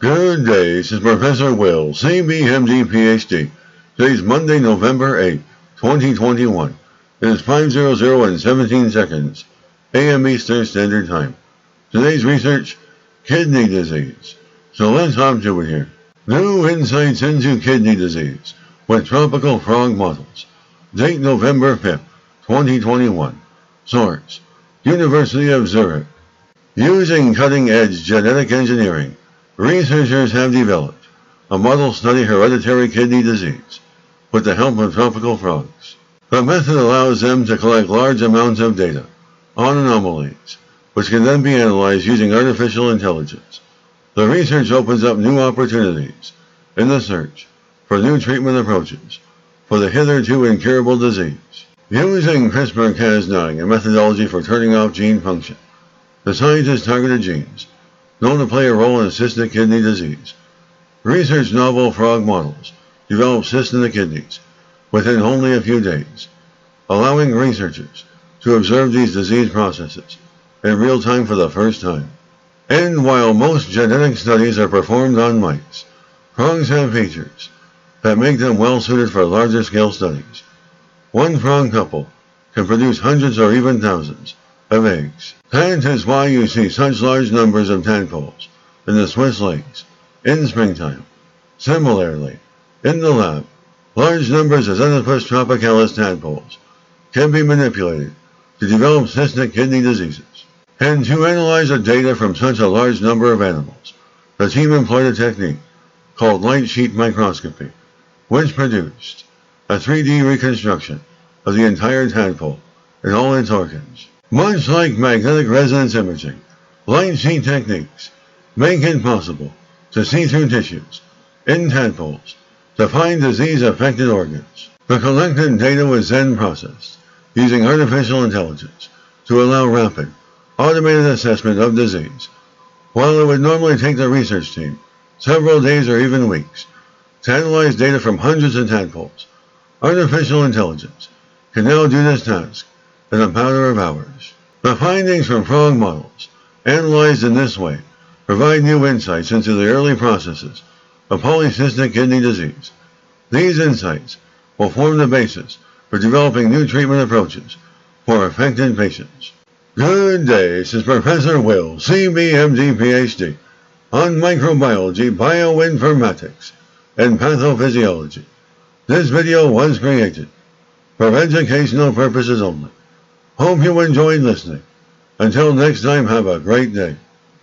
Good day, this is Professor Will, CBMD PhD. Today's Monday, November 8, 2021. It is 5:00 and 17 seconds, AM Eastern Standard Time. Today's research, kidney disease. So let's hop to it here. New insights into kidney disease with tropical frog models. Date November 5th, 2021. Source, University of Zurich. Using cutting-edge genetic engineering, researchers have developed a model study hereditary kidney disease with the help of tropical frogs. The method allows them to collect large amounts of data on anomalies, which can then be analyzed using artificial intelligence. The research opens up new opportunities in the search for new treatment approaches for the hitherto incurable disease. Using CRISPR-Cas9, a methodology for turning off gene function, the scientists targeted genes known to play a role in cystic kidney disease. Research novel frog models developed cysts in the kidneys within only a few days, allowing researchers to observe these disease processes in real time for the first time. And while most genetic studies are performed on mice, frogs have features that make them well suited for larger scale studies. One frog couple can produce hundreds or even thousands of eggs. That is why you see such large numbers of tadpoles in the Swiss lakes in springtime. Similarly, in the lab, large numbers of Xenophus tropicalis tadpoles can be manipulated to develop cystic kidney diseases. And to analyze the data from such a large number of animals, the team employed a technique called light sheet microscopy, which produced a 3D reconstruction of the entire tadpole and all its organs. Much like magnetic resonance imaging, light sheet techniques make it possible to see through tissues in tadpoles to find disease-affected organs. The collected data was then processed using artificial intelligence to allow rapid, automated assessment of disease. While it would normally take the research team several days or even weeks to analyze data from hundreds of tadpoles, artificial intelligence can now do this task in a matter of hours. The findings from frog models, analyzed in this way, provide new insights into the early processes of polycystic kidney disease. These insights will form the basis for developing new treatment approaches for affected patients. Good day, this is Professor Will, CBMD PhD, on microbiology, bioinformatics, and pathophysiology. This video was created for educational purposes only. Hope you enjoyed listening. Until next time, have a great day.